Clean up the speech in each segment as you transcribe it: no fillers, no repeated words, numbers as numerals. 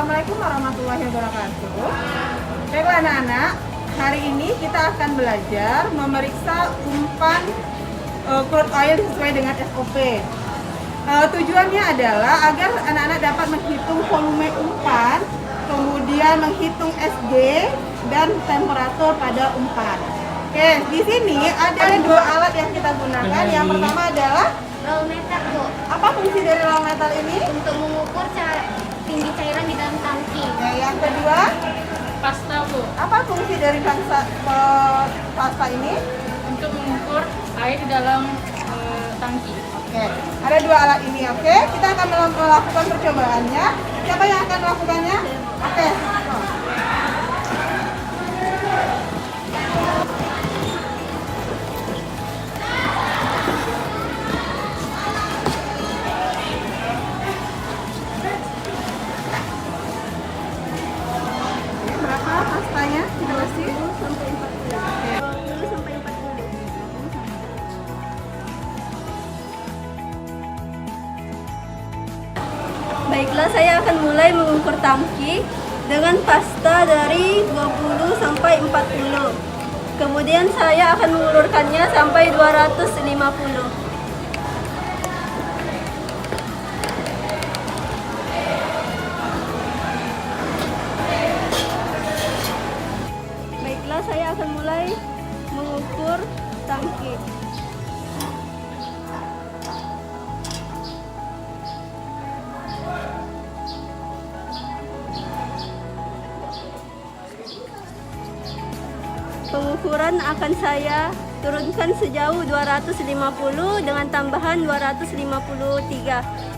Assalamualaikum warahmatullahi wabarakatuh. Baiklah anak-anak, hari ini kita akan belajar memeriksa umpan crude oil sesuai dengan SOP. Tujuannya adalah agar anak-anak dapat menghitung volume umpan, kemudian menghitung SG dan temperatur pada umpan. Oke, di sini ada dua alat yang kita gunakan. Yang pertama adalah roll meter, Bu. apa fungsi dari roll meter ini? Untuk mengukur tinggi cairan di dalam tangki. Ya, yang kedua, Pasta, Bu, apa fungsi dari pasta ini? untuk mengukur air di dalam tangki. Oke, ada dua alat ini. Oke, kita akan melakukan percobaannya. Siapa yang akan melakukannya? Oke. Berapa pastanya kita bersih? 20 sampai 40. 20 sampai 40. Baiklah, saya akan mulai mengukur tangki dengan pasta dari 20 sampai 40. Kemudian saya akan mengulurkannya sampai 250. Baiklah, saya akan mulai mengukur tangki. Pengukuran akan saya turunkan sejauh 250 dengan tambahan 253.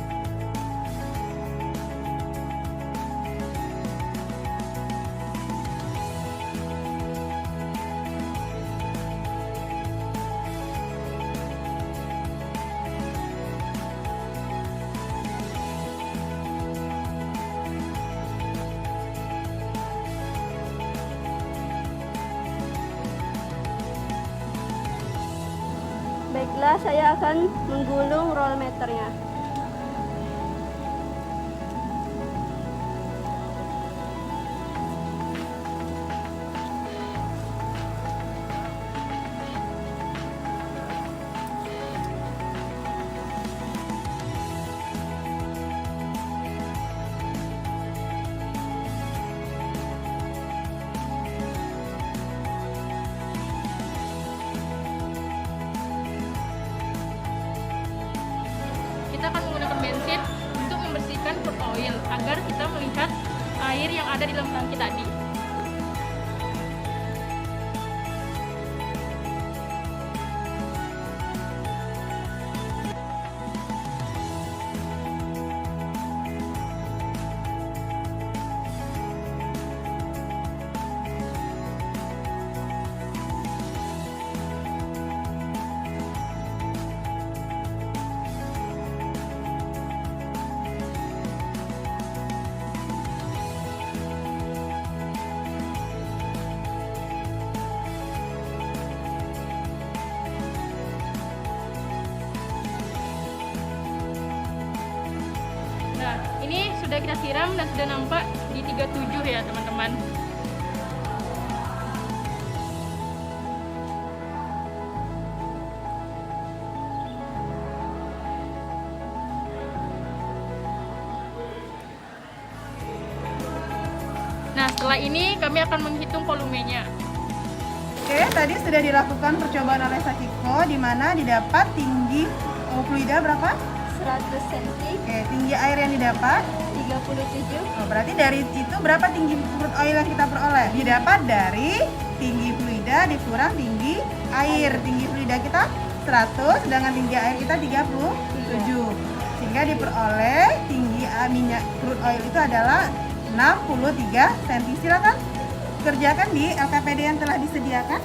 Baiklah, saya akan menggulung roll meternya. Kita akan menggunakan bensin untuk membersihkan crude oil agar kita melihat air yang ada di dalam tangki tadi. Nah, ini sudah kita siram dan sudah nampak di 37 ya, teman-teman. Nah, setelah ini kami akan menghitung volumenya. Oke, tadi sudah dilakukan percobaan oleh Sakiko, di mana didapat tinggi fluida berapa? 100 cm, Oke, tinggi air yang didapat. 37. Oh, berarti dari itu berapa tinggi crude oil yang kita peroleh? Didapat dari tinggi fluida dikurang tinggi air. Tinggi fluida kita 100, sedangkan tinggi air kita 37. Sehingga diperoleh tinggi minyak crude oil itu adalah 63 cm. Silakan kerjakan di LKPD yang telah disediakan.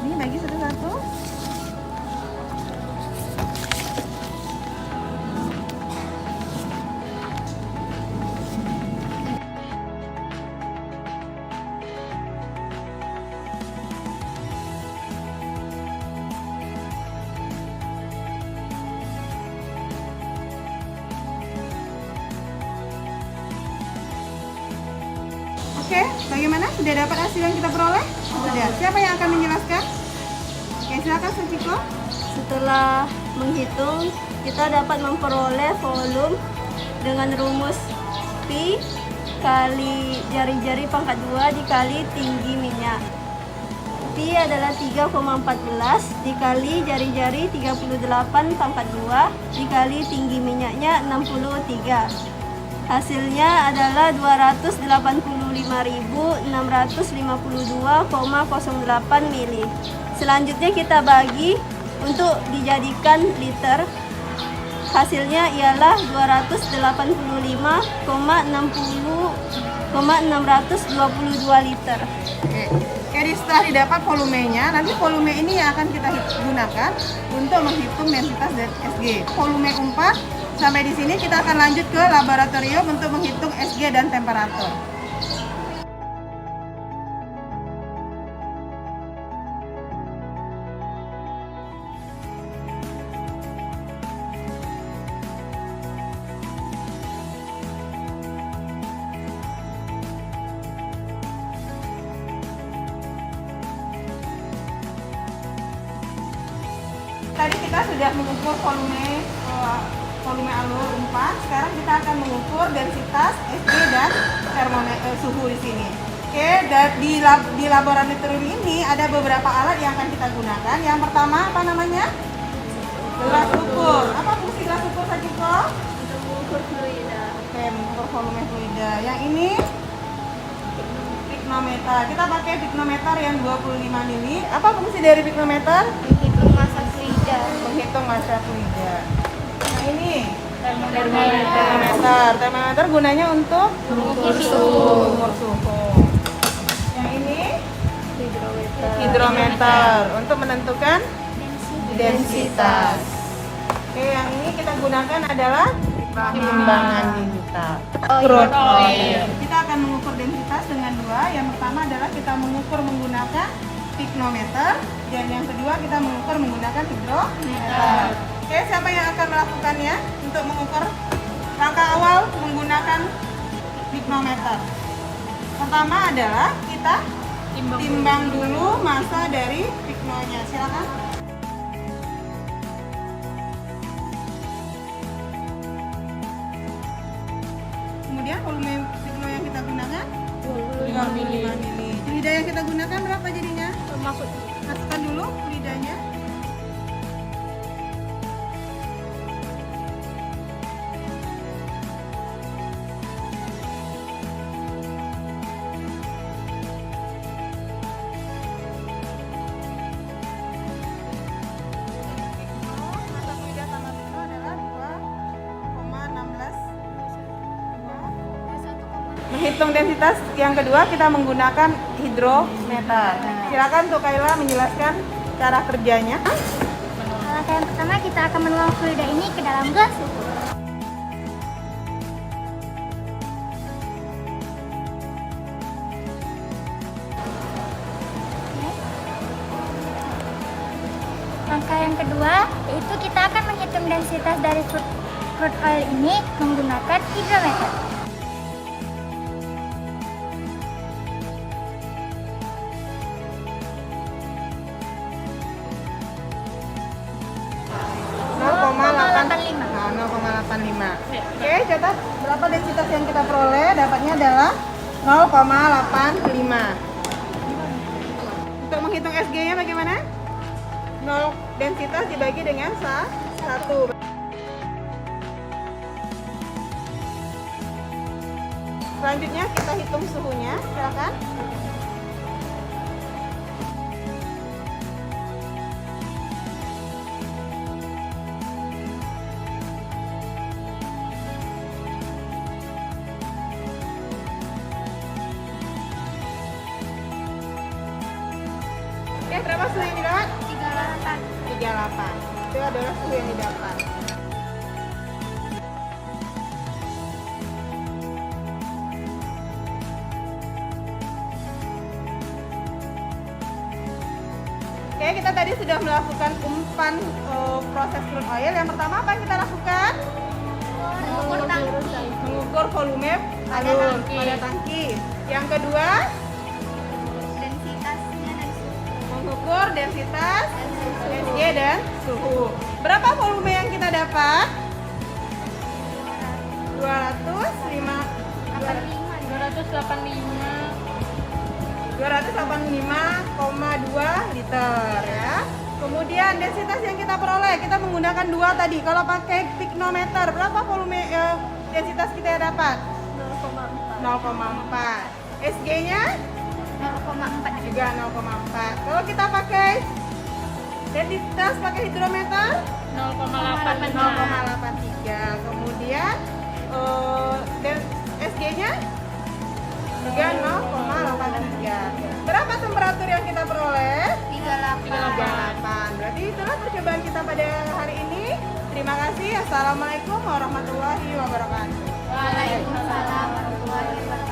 Ini bagi satu-satu. Bagaimana? Sudah dapat hasil yang kita peroleh? Sudah. Siapa yang akan menjelaskan? Oke, silakan Sachiko. Setelah menghitung, kita dapat memperoleh volume dengan rumus Pi kali jari-jari pangkat 2 dikali tinggi minyak. Pi adalah 3,14 dikali jari-jari 38 pangkat 2 dikali tinggi minyaknya 63. Hasilnya adalah 285.652,08 mili. Selanjutnya kita bagi untuk dijadikan liter. Hasilnya ialah 285,622 liter. Jadi setelah didapat volumenya, nanti volume ini yang akan kita gunakan untuk menghitung densitas SG. Volume 4, sampai di sini kita akan lanjut ke laboratorium untuk menghitung SG dan temperatur. Tadi kita sudah mengukur volume alur umpan. Sekarang kita akan mengukur densitas SG dan suhu di sini. Oke, di laboratorium ini ada beberapa alat yang akan kita gunakan. Yang pertama apa namanya? Gelas ukur. Apa fungsi gelas ukur, Sachiko? Untuk mengukur fluida. Oke, mengukur volume fluida. Yang ini piknometer. Kita pakai piknometer yang 25 mili. Apa fungsi dari piknometer? Menghitung massa fluida. Menghitung massa fluida. Nah ini Termometer. termometer gunanya untuk Mengukur suhu. mengukur suhu. Yang ini Hidrometer. hidrometer untuk menentukan densitas. Oke, yang ini kita gunakan adalah timbangan digital. Crude oil. Kita akan mengukur densitas dengan dua. Yang pertama adalah kita mengukur menggunakan piknometer, dan yang kedua kita mengukur menggunakan hidrometer. Oke, siapa yang akan melakukannya untuk mengukur? Langkah awal menggunakan piknometer. Pertama adalah kita timbang dulu massa dari piknonya. Silakan. Kemudian volume pikno yang kita gunakan 25 mili. mili. Fluida yang kita gunakan berapa jadinya? Masukkan dulu fluidanya. Massa fluida sama pikno adalah 2,16. Menghitung densitas yang kedua kita menggunakan hidrometer. Silakan untuk Kayla menjelaskan cara kerjanya. Langkah yang pertama kita akan menuang fluida ini ke dalam gelas ukur. Langkah yang kedua yaitu kita akan menghitung densitas dari crude oil ini menggunakan hidrometer. Nah, 0,85. Oke, catat berapa densitas yang kita peroleh? Dapatnya adalah 0,85. Untuk menghitung SG-nya bagaimana? 0 densitas dibagi dengan 1. Selanjutnya kita hitung suhunya, silakan. Oke, berapa suhu yang didapat? 38. 38. Itu adalah suhu yang didapat. Oke, kita tadi sudah melakukan umpan proses crude oil. Yang pertama apa yang kita lakukan? Mengukur tangki. Mengukur volume alur pada tangki. Yang kedua, densitasnya dan mengukur densitas SG dan suhu. Berapa volume yang kita dapat? 285,2 liter ya. Kemudian densitas yang kita peroleh, kita menggunakan 2 tadi. Kalau pakai piknometer, berapa volume densitas kita dapat? 0,4. SG-nya 0,4 juga 0,4. Kalau kita pakai densitas pakai hidrometer 0,83. Kemudian SG-nya juga 0,83. Berapa temperatur yang kita peroleh? 38. Berarti itulah percobaan kita pada hari ini. Terima kasih. Assalamualaikum warahmatullahi wabarakatuh. Waalaikumsalam warahmatullahi wabarakatuh.